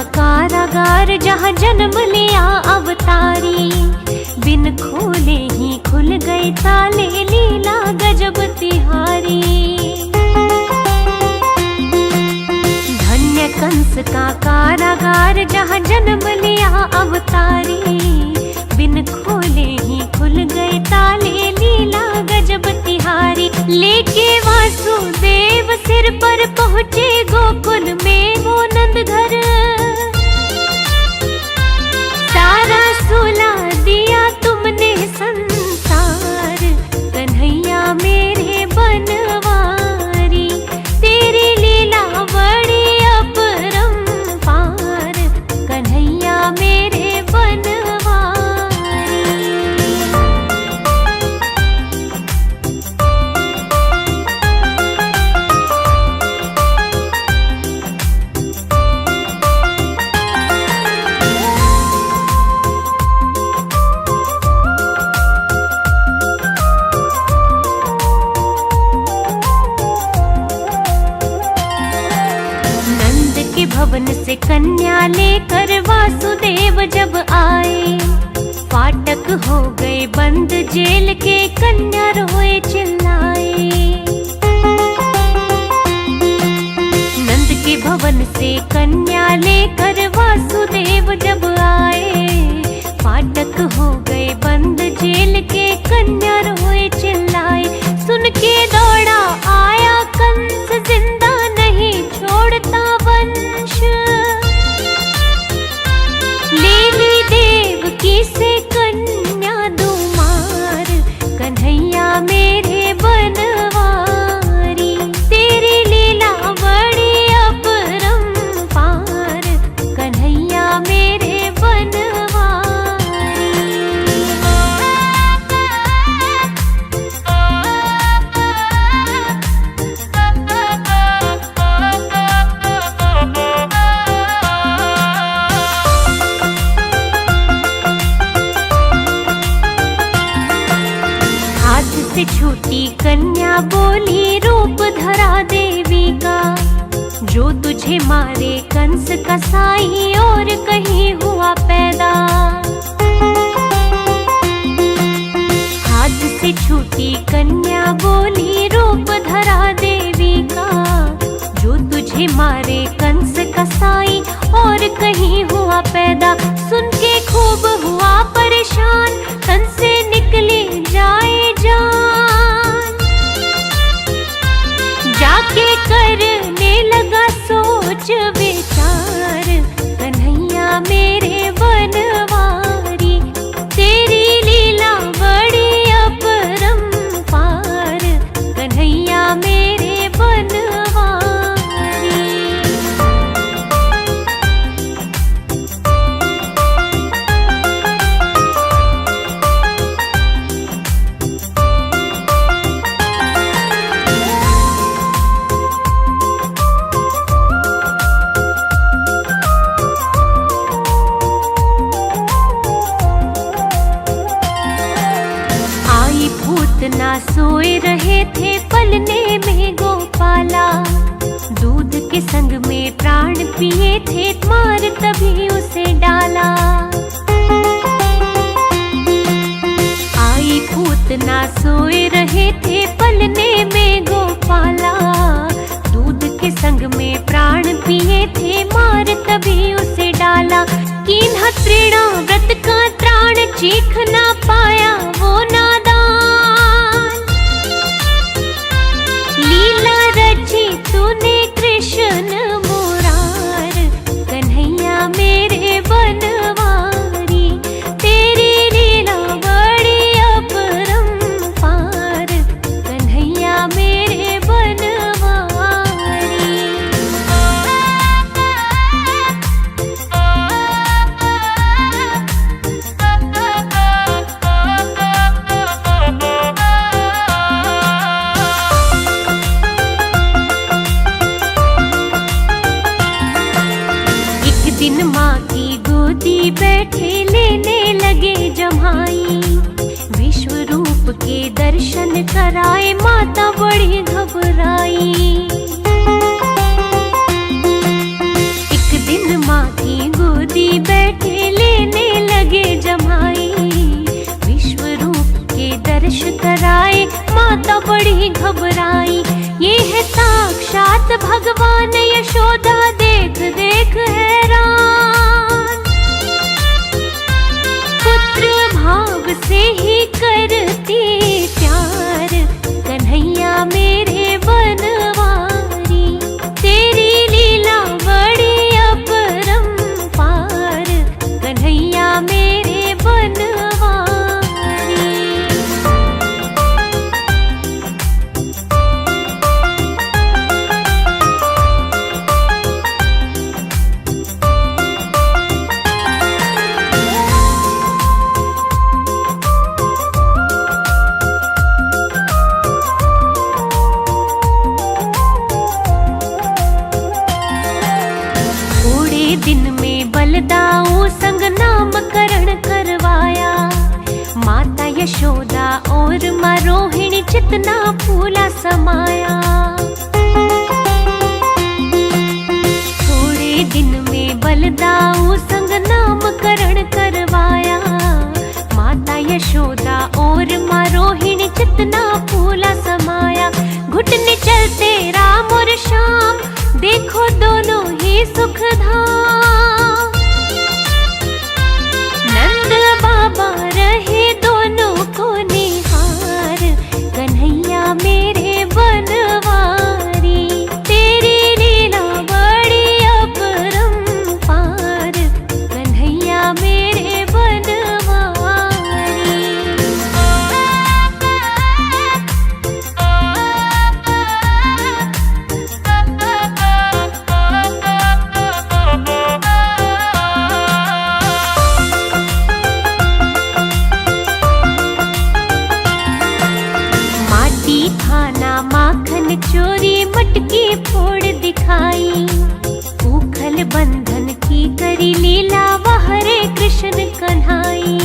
कारागार जहाँ जन्म लिया अवतारी, बिन खोले ही खुल गए ताले, लीला गजब तिहारी। धन्य कंस का कारागार जहाँ जन्म लिया अवतारी, बिन खोले ही खुल गए ताले, लीला गजब तिहारी। लेके वासुदेव सिर पर पहुँचे गोकुल में वो नंद घर, सारा सुला दिया तुमने संसार, कन्हैया मेरे बनवारी। तेरी लीला बड़ी अपरंपार, कन्हैया मेरे बनवारी। भवन से कन्या लेकर वासुदेव जब आए, फाटक हो गए बंद जेल के, कन्या रोए चिल्लाए। नंद के भवन से कन्या लेकर वासुदेव जब आए, फाटक हो गए बंद जेल के, कन्या रोए चिल्लाए। सुन के दौड़ा आया कंस, जिंदा नहीं छोड़ता वंश। लीली देवकी से कन्या दो मार, कन्हैया मेरे बनवारी। तेरी लीला बड़ी अपरंपार, कन्हैया मेरे बनवारी। से छूटी कन्या बोली, रूप धरा देवी का, जो तुझे मारे कंस कसाई, और कहीं हुआ पैदा। हाथ से छूटी कन्या बोली, रूप धरा देवी का, जो तुझे मारे कंस कसाई, और कहीं हुआ पैदा। सुन के खूब हुआ परेशान, तन से निकले जाए जान। जाके करने लगा सोच विचार, कन्हैया मेरे बनवारी। तेरी लीला बड़ी अपरंपार, कन्हैया मेरे बनवारी। ना सोए रहे थे पलने में गोपाला, दूध के संग में प्राण पिए थे, मार तभी उसे डाला। आई पूतना सोए रहे थे पलने में गोपाला, दूध के संग में प्राण पिए थे, मार तभी उसे डाला। कीन्हा तृणा व्रत का त्राण, चीख ना पाया वो नादान। लीला रची तूने कृष्ण मुरार, कन्हैया मेरे बनवारी। तेरी लीला बड़ी अपरंपार, कन्हैया मेरे बनवारी। दिन माँ की गोदी बैठे लेने लगे जमाई, विश्व रूप के दर्शन कराए, माता बड़ी घबराई। एक दिन माँ की स्पर्श कराए माता बड़ी घबराई। ये है साक्षात भगवान यशोदा देख देख हैरान। पुत्र भाव से ही करती प्यार कन्हैया मेरे बनवारी। तेरी लीला बड़ी अपरंपार कन्हैया मेरे बनवारी। दिन में बलदाऊ संग नामकरण करवाया। माता यशोदा और माँ रोहिणी चितना फूला समाया। थोड़े दिन में बलदाऊ संग नामकरण करवाया। माता यशोदा और माँ रोहिणी चितना फूला समाया। घुटने चलते राम और श्याम देखो दोनों ही सुखधाम। नंद बाबा रहे दोनों को निहार कन्हैया मेरे बनवारी। तेरी लीला बड़ी अपरंपार कन्हैया मेरे बनवारी। खाना माखन चोरी मटकी फोड़ दिखाई। उखल बंधन की करी लीला हरे कृष्ण कन्हाई।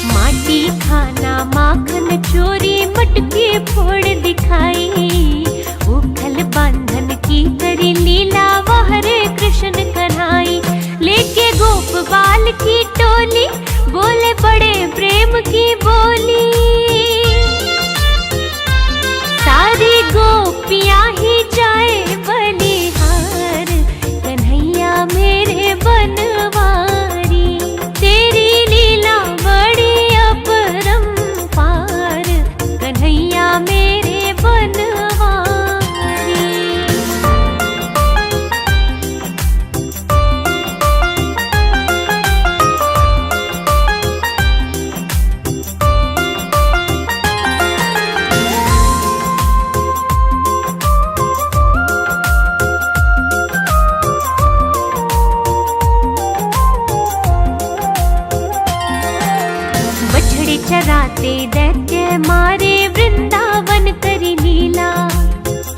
माटी खाना माखन चोरी मटकी फोड़ दिखाई। उखल बंधन की करी लीला हरे कृष्ण कन्हाई। लेके गोप बाल की टोली बोले बड़े प्रेम की बोली। सारी गोपियां ही जाए बलिहार कन्हैया मेरे बनवारी। तेरी लीला बड़ी अपरंपार कन्हैया मेरे बनवारी। चराते दैत्य मारे वृंदावन करी लीला।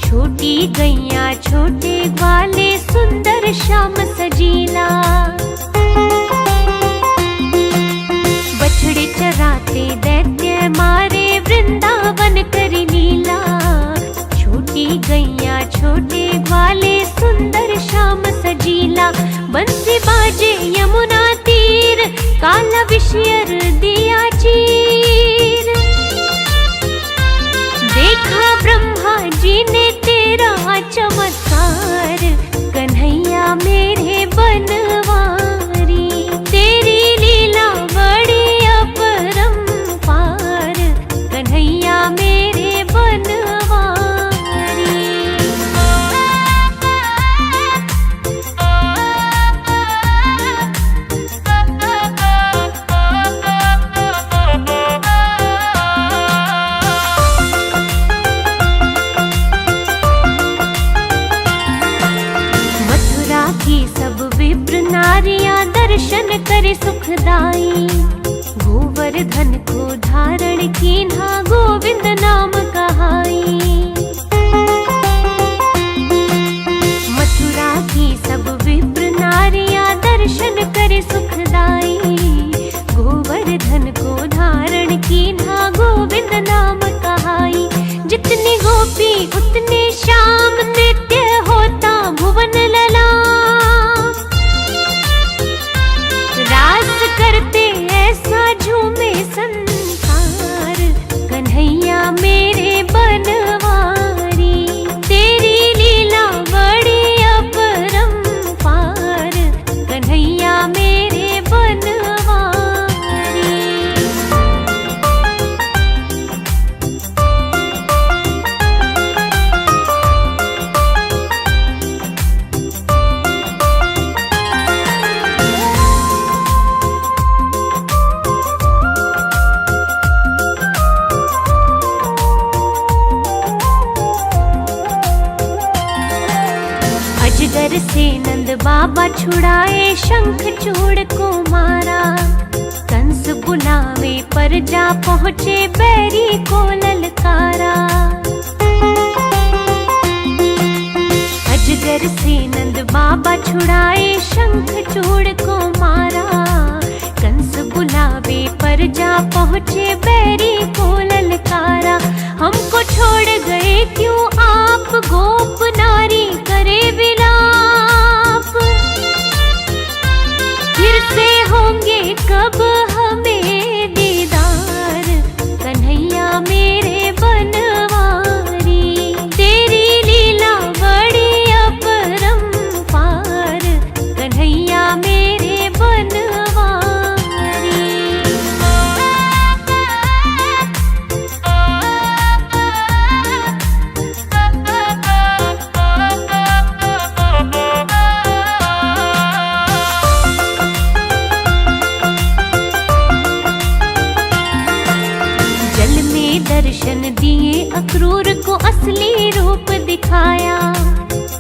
छोटी गैया छोटे ग्वाले सुंदर श्याम सजीला। बछड़े चराते दैत्य मारे वृंदावन करी लीला। छोटी गैया छोटे ग्वाले सुंदर श्याम सजीला। बंसी बाजे यमुना तीर काला विषयर दिया चीर। देखा ब्रह्मा जी ने तेरा चमत्कार कन्हैया मेरे बनवारी। तेरी लीला बड़ी अपरंपार कन्हैया मेरे बनवारी। नारियां दर्शन करे सुखदाई। गोवर्धन को धारण कीन्हा गोविंद नाम कहाई। मथुरा की सब विप्र नारियां दर्शन करे सुखदाई। गोवर्धन को धारण कीन्हा गोविंद नाम कहाई। जितनी गोपी उतने श्याम नित्य होता भुवन ललाम। रास करते ऐसा झूम अजगर से नंद बाबा छुड़ाए, शंख चूड़ को मारा। कंस बुलावे पर जा पहुँचे, बैरी को ललकारा। अजगर से नंद बाबा छुड़ाए, शंख चूड़ को मारा। कंस बुलावे पर जा पहुँचे, बैरी को ललकारा। हमको छोड़ गए क्यों आप, गोप नारी करे विलाप। फिर से होंगे कब हमें दीदार, कन्हैया मेरे बनवारी। तेरी लीला बड़ी अपरंपार, कन्हैया मेरे बनवारी। दर्शन दिए अक्रूर को असली रूप दिखाया।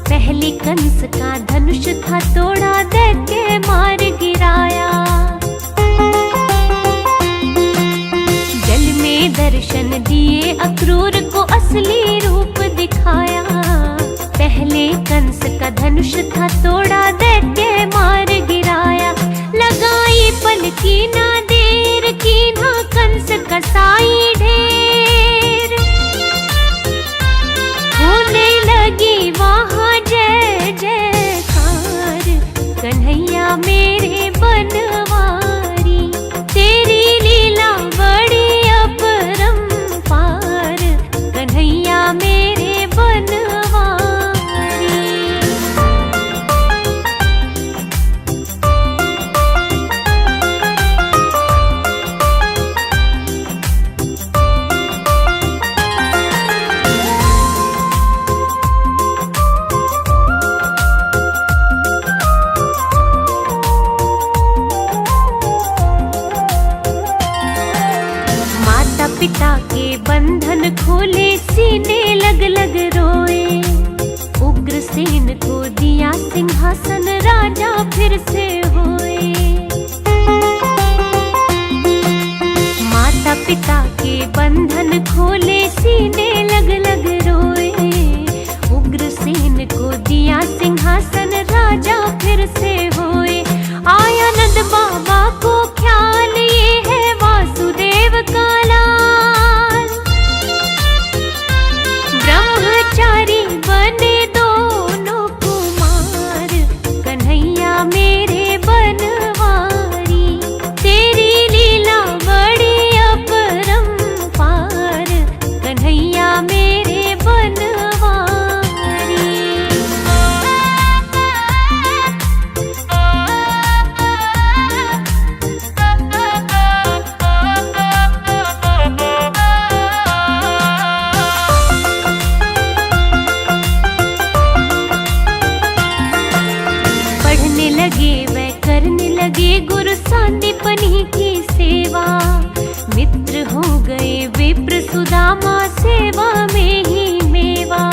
पहले कंस का धनुष था तोड़ा, दैत्य मार गिराया। जल में दर्शन दिए अक्रूर को असली रूप दिखाया। पहले कंस का धनुष था तोड़ा, दैत्य मार गिराया। लगाई पलकी ना देर की, ना कंस कसाई ढेर। होने लगी वहाँ जय जयकार, कन्हैया मेरे बनवारी। तेरी लीला बड़ी अपरंपार, कन्हैया मेरे बनवारी। पिता के बंधन खोले, सीने लग लग रोए। उग्रसेन को दिया सिंहासन, राजा फिर से होए। माता पिता के बंधन खोले, सीने लग लग रोए। उग्रसेन को दिया सिंहासन, राजा फिर से होए। आया नंद बाबा को ख्याल, ये है वासुदेव का लाल। ब्रह्मचारी बने दोनों कुमार, कन्हैया मेरे बनवारी। तेरी लीला बड़ी अपरंपार, कन्हैया मेरे बनवारी। गुरु सांदीपनी की सेवा। मित्र हो गए विप्र सुदामा, सेवा में ही मेवा।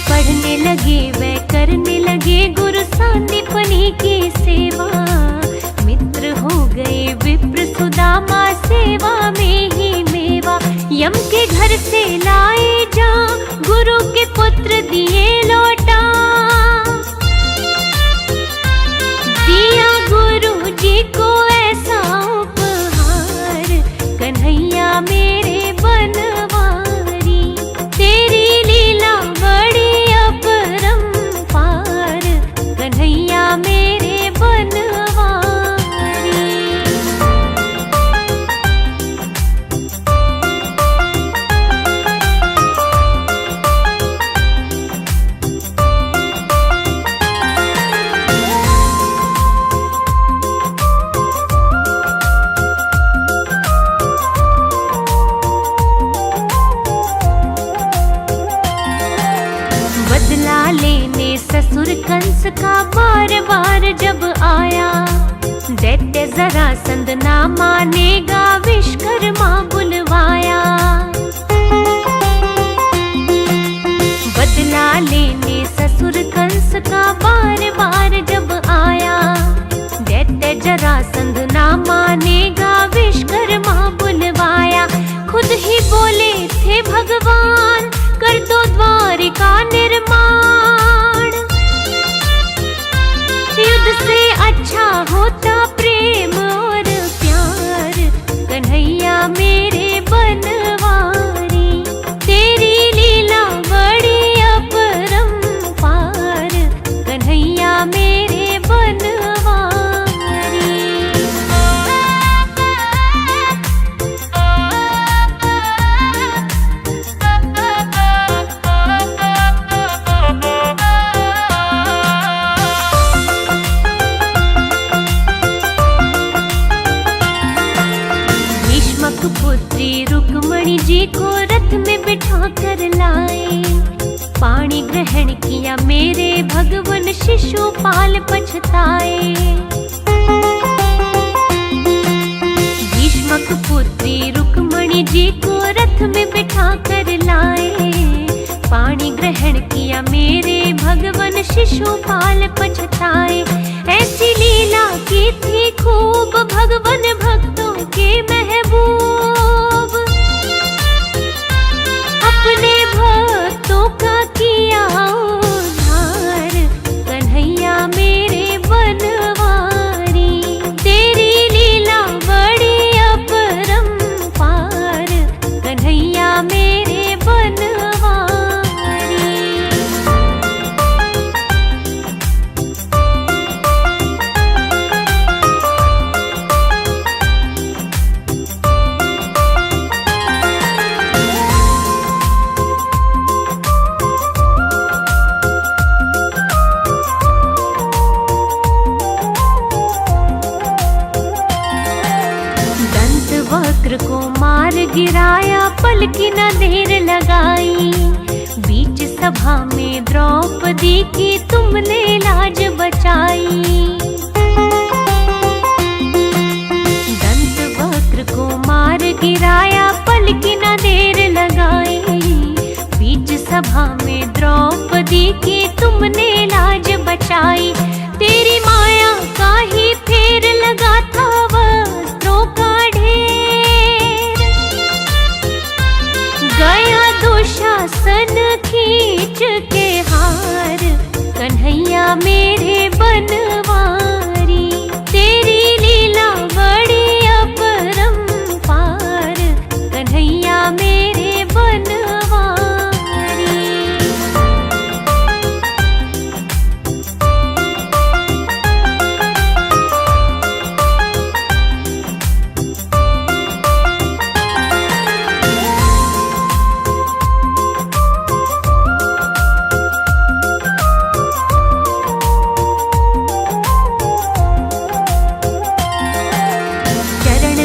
पढ़ने लगे वह करने लगे, गुरु सांदीपनी की सेवा। मित्र हो गए विप्र सुदामा, सेवा में ही मेवा। यम के घर से लाए जा, गुरु के पुत्र दिए लौटा। दिया गुरु जी को ऐसा उपहार, कन्हैया मेरे बनवारी। तेरी लीला बड़ी अपरंपार, कन्हैया मेरे बनवारी। ससुर कंस का बार बार जब आया, दैत्य जरासंध ना मानेगा, विश्वकर्मा बुलवाया। बदला का बार बार जब आया, दैत्य जरासंध ना मानेगा, विश्वकर्मा बुलवाया। खुद ही बोले थे भगवान, कर दो द्वारिका निर्माण। युद्ध से अच्छा होता प्रेम और प्यार, कन्हैया मेरे बनवारी। तेरी लीला बड़ी अपरंपार, कन्हैया मेरे बनवारी। पुत्री रुक्मणी जी को रथ में बिठा कर लाए, पानी ग्रहण किया मेरे भगवन, शिशुपाल पछताए। भीष्मक पुत्री रुक्मणी जी को रथ में बिठा कर लाए, पानी ग्रहण किया मेरे भगवन, शिशुपाल पछताए। ऐसी लीला की थी खूब भगवन भक्तों के महबूब, अपने भक्तों का किया उद्धार, कन्हैया मेरे बनवारी। तेरी लीला बड़ी अपरंपार, कन्हैया मेरे बनवारी। वक्र को मार गिराया, पल की न देर लगाई। बीच सभा में द्रौपदी की तुमने लाज बचाई। दंत वक्र को मार गिराया, पल की न देर लगाई। बीच सभा में द्रौपदी की तुमने लाज बचाई। तेरी माया का ही फेर लगा था वस्त्रों का गया दुशासन खींच के हार, कन्हैया मेरे बनवारी। तेरी लीला बड़ी अपरंपार, कन्हैया मेरे बनवारी।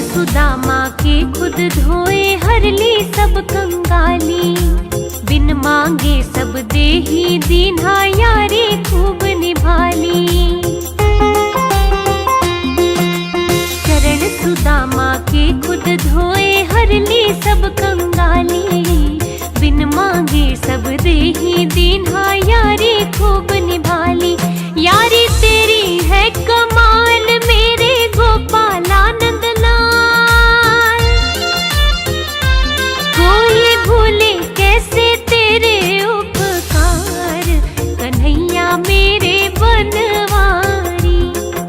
सुदामा के खुद धोए, हर ली सब कंगाली। बिन मांगे सब देही दीन्हा, यारी खूब निभाली। चरण सुदामा के खुद धोए, हर ली सब कंगाली। बिन मांगे सब देही दीन्हा, यारी खूब निभाली। यारी तेरी है कमाल, मेरे गोपालानंद लाल। कोई भूले कैसे तेरे उपकार, कन्हैया मेरे बनवारी।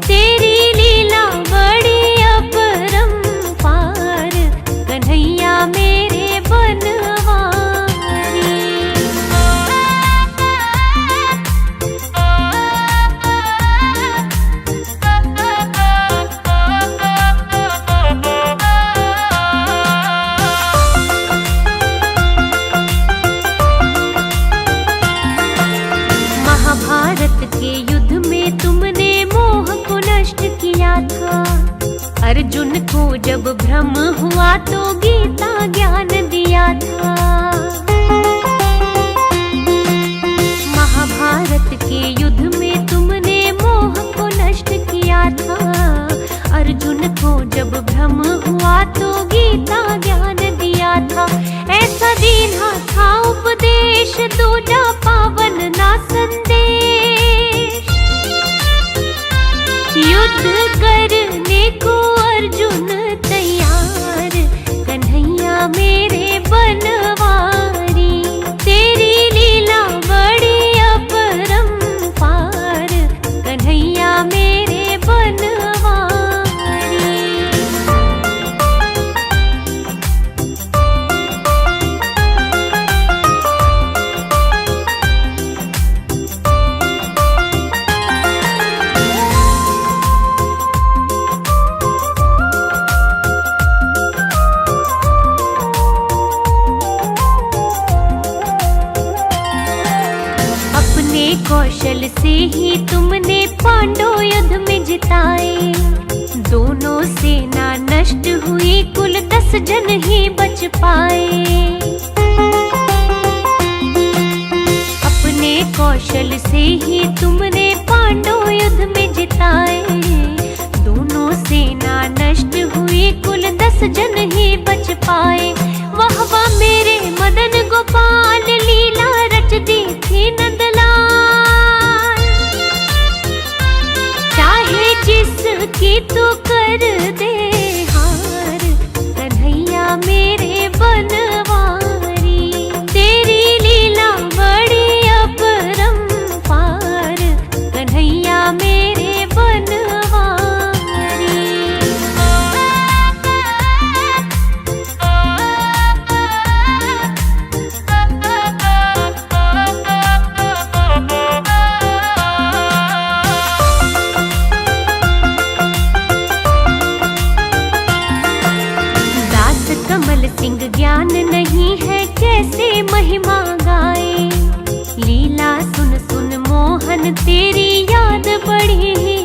तेरी लीला बड़ी अपरंपार, कन्हैया मेरे बनवारी। महाभारत के युद्ध में तुमने मोह को नष्ट किया था। अर्जुन को जब भ्रम हुआ तो गीता ज्ञान दिया था। महाभारत के युद्ध में तुमने मोह को नष्ट किया था। अर्जुन को जब भ्रम हुआ तो गीता ज्ञान दिया था। ऐसा दीन्हा था उपदेश, दूजा पावन ना संदेश। से ही तुमने पांडव युद्ध में जिताए। दोनों सेना नष्ट हुई, कुल 10 जन ही बच पाए। अपने कौशल से ही तुमने पांडव युद्ध में जिताए। दोनों सेना नष्ट हुई, कुल 10 जन ही बच पाए। वाह वाह मेरे मदन गोपाल, लीला रच दी थी नंदलाल। चाहे जिसकी तू कर दे हार, कन्हैया मेरे बनवारी। तेरी लीला बड़ी अपरंपार, कन्हैया मेरे बनवारी। कमल सिंह ज्ञान नहीं है, कैसे महिमा गाए। लीला सुन सुन मोहन तेरी याद बढ़ी।